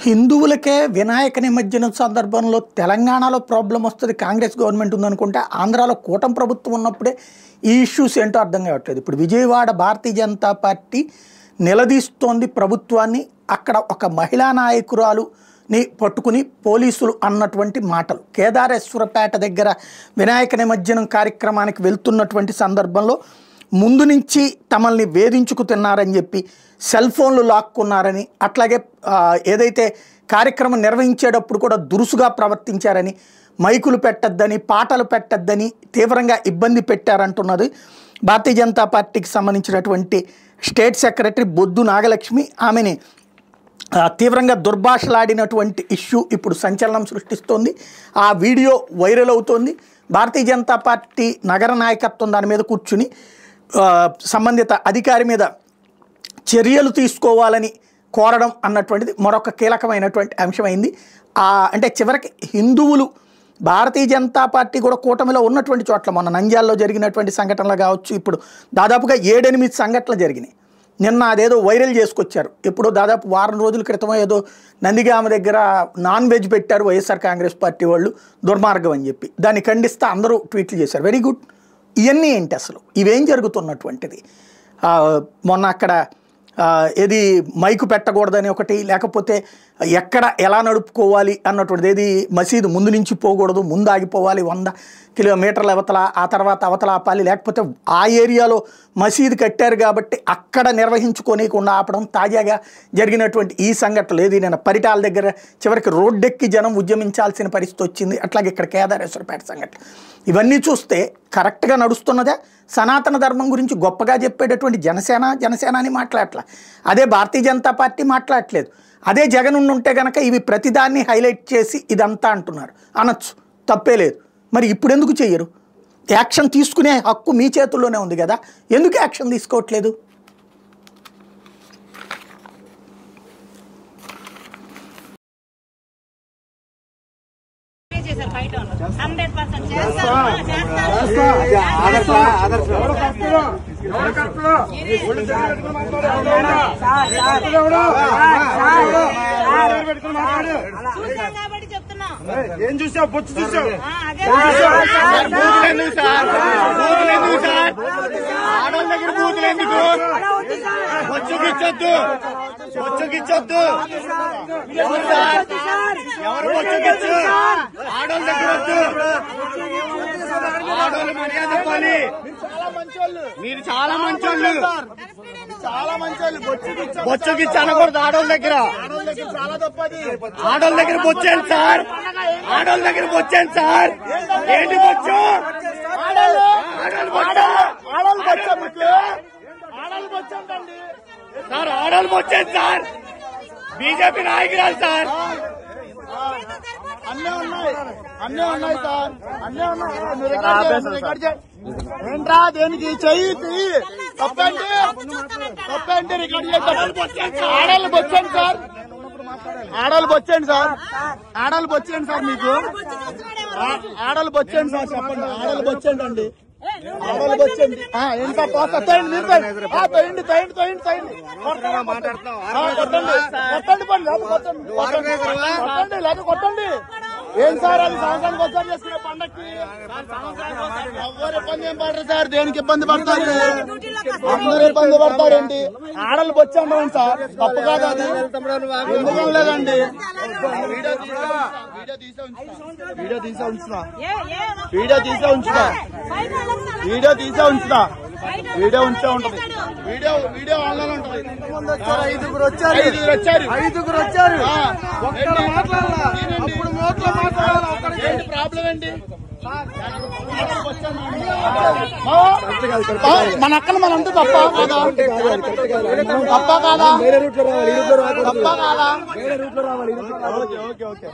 హిందువులకే వినాయక నిమజ్జనం సందర్భంలో తెలంగాణలో ప్రాబ్లం వస్తుంది, కాంగ్రెస్ గవర్నమెంట్ ఉందనుకుంటే ఆంధ్రాలో కూటమి ప్రభుత్వం ఉన్నప్పుడే ఈ ఇష్యూస్ ఏంటో అర్థం కావట్లేదు. ఇప్పుడు విజయవాడ భారతీయ జనతా పార్టీ నిలదీస్తోంది ప్రభుత్వాన్ని. అక్కడ ఒక మహిళా నాయకురాలుని పట్టుకుని పోలీసులు అన్నటువంటి మాటలు, కేదారేశ్వరపేట దగ్గర వినాయక నిమజ్జనం కార్యక్రమానికి వెళ్తున్నటువంటి సందర్భంలో ముందు నుంచి తమల్ని వేధించుకు తిన్నారని చెప్పి సెల్ ఫోన్లు లాక్కున్నారని, అట్లాగే ఏదైతే కార్యక్రమం నిర్వహించేటప్పుడు కూడా దురుసుగా ప్రవర్తించారని, మైకులు పెట్టద్దని, పాటలు పెట్టద్దని తీవ్రంగా ఇబ్బంది పెట్టారంటున్నది భారతీయ జనతా పార్టీకి సంబంధించినటువంటి స్టేట్ సెక్రటరీ బొద్దు నాగలక్ష్మి. ఆమెని తీవ్రంగా దుర్భాషలాడినటువంటి ఇష్యూ ఇప్పుడు సంచలనం సృష్టిస్తోంది. ఆ వీడియో వైరల్ అవుతోంది. భారతీయ జనతా పార్టీ నగర నాయకత్వం దాని మీద కూర్చుని సంబంధిత అధికారి మీద చర్యలు తీసుకోవాలని కోరడం అన్నటువంటిది మరొక కీలకమైనటువంటి అంశమైంది. అంటే చివరికి హిందువులు భారతీయ జనతా పార్టీ కూడా కూటమిలో ఉన్నటువంటి చోట్ల మొన్న నంద్యాలలో జరిగినటువంటి సంఘటనలు కావచ్చు, ఇప్పుడు దాదాపుగా 7-8 సంఘటనలు జరిగినాయి. నిన్న అదేదో వైరల్ చేసుకొచ్చారు. ఎప్పుడో దాదాపు వారం రోజుల క్రితం ఏదో నందిగామ దగ్గర నాన్ వెజ్ పెట్టారు వైఎస్ఆర్ కాంగ్రెస్ పార్టీ వాళ్ళు, దుర్మార్గం అని చెప్పి దాన్ని ఖండిస్తూ అందరూ ట్వీట్లు చేశారు. Very good. ఇవన్నీ ఏంటి అసలు, ఇవేం జరుగుతున్నటువంటిది? మొన్న అక్కడ ఏది మైకు పెట్టకూడదని ఒకటి, లేకపోతే ఎక్కడ ఎలా నడుపుకోవాలి అన్నటువంటిది, ఏది మసీదు ముందు నుంచి పోకూడదు, ముందు ఆగిపోవాలి 100 కిలోమీటర్ల అవతల, ఆ తర్వాత అవతల ఆపాలి, లేకపోతే ఆ ఏరియాలో మసీదు కట్టారు కాబట్టి అక్కడ నిర్వహించుకోనికుండా ఆపడం. తాజాగా జరిగినటువంటి ఈ సంఘటనలు ఏది నేను పరిటాల దగ్గర చివరికి రోడ్డెక్కి జనం ఉద్యమించాల్సిన పరిస్థితి వచ్చింది. అట్లాగే ఇక్కడ కేదారేశ్వరపేట సంఘటన, ఇవన్నీ చూస్తే కరెక్ట్గా నడుస్తున్నదే. సనాతన ధర్మం గురించి గొప్పగా చెప్పేటటువంటి జనసేన అని మాట్లాడట్లా, అదే భారతీయ జనతా పార్టీ మాట్లాడట్లేదు. అదే జగన్ ఉంటే కనుక ఇవి ప్రతిదాన్ని హైలైట్ చేసి ఇదంతా అంటున్నారు, అనొచ్చు, తప్పే లేదు. మరి ఇప్పుడు ఎందుకు చెయ్యరు? యాక్షన్ తీసుకునే హక్కు మీ చేతుల్లోనే ఉంది కదా, ఎందుకు యాక్షన్ తీసుకోవట్లేదు? ఏం చూసావు? బొచ్చు చూసావు? ఆడోళ్ళ దగ్గర బూతులు ఎందుకు? బొచ్చుకిచ్చొద్దు, బొచ్చుకిచ్చొద్దు. ఎవరు బొచ్చుకిచ్చు? ఆడోళ్ళ దగ్గర వద్దు. ఆడోళ్ళు మర్యాద ఇవ్వాలి. మీరు చాలా మంచోళ్ళు, చాలా మంచోళ్ళు. బొచ్చుకిచ్చు అనకూడదు ఆడోళ్ళ దగ్గర. చాలా తప్పది. ఆడోళ్ళ దగ్గర బొచ్చాను సార్, ఆడోళ్ళ దగ్గర బొచ్చాను సార్. ఏంటి బొచ్చు? ఆడోళ్ళు బొచ్చండి సార్, ఆడోళ్ళు బొచ్చాను సార్. బీజేపీ నాయకురాలు సార్. అన్నీ ఉన్నాయి, అన్నీ ఉన్నాయి సార్, అన్నీ ఉన్నాయి. ఏంట్రా దేనికి చెయ్యి? తప్పండి, తప్పండి. రికార్డు చేసి ఆడోళ్ళు బొచ్చండి సార్, ఆడోళ్ళు బొచ్చండి సార్, ఆడోళ్ళు బొచ్చండి సార్. మీకు ఆడోళ్ళు బొచ్చండి సార్, చెప్పండి. ఆడోళ్ళు బొచ్చండి అండి, ఆడోళ్ళు బొచ్చండి. ఎంత పోస్తా తోయండి, మీరు తోయండి, తోయండి, తోయండి, తోయండి. కొట్టండి, కొట్టండి పని, కొట్టండి, లేదా కొట్టండి. ఏం సార్ అది సంవత్సరానికి ఒకసారి చేసుకునే పండక్కి ఎవరు ఇబ్బంది ఏం పడరు సార్. దేనికి ఇబ్బంది పడతారు? అందరూ ఇబ్బంది పడతారేంటి? ఆడలు బొచ్చాను సార్, తప్పు కాదు అది. ఎందుకు లేదండి? వీడియో తీసే ఉంచుతా, వీడియో తీసే ఉంచుతా, వీడియో తీసే ఉంచుతా, వీడియో ఉంచే ఉంటది. వీడియో ఆన్లైన్ ఉంటది. 5గురు వచ్చారు, 5గురు వచ్చారు. అప్పుడు నోట్లో మాట్లాడాలి. ఏంటి ప్రాబ్లం ఏంటి? మన అక్కను మన అంటూ తప్ప కాదా? తప్ప కాదా? తప్ప కాదా? Okay okay okay.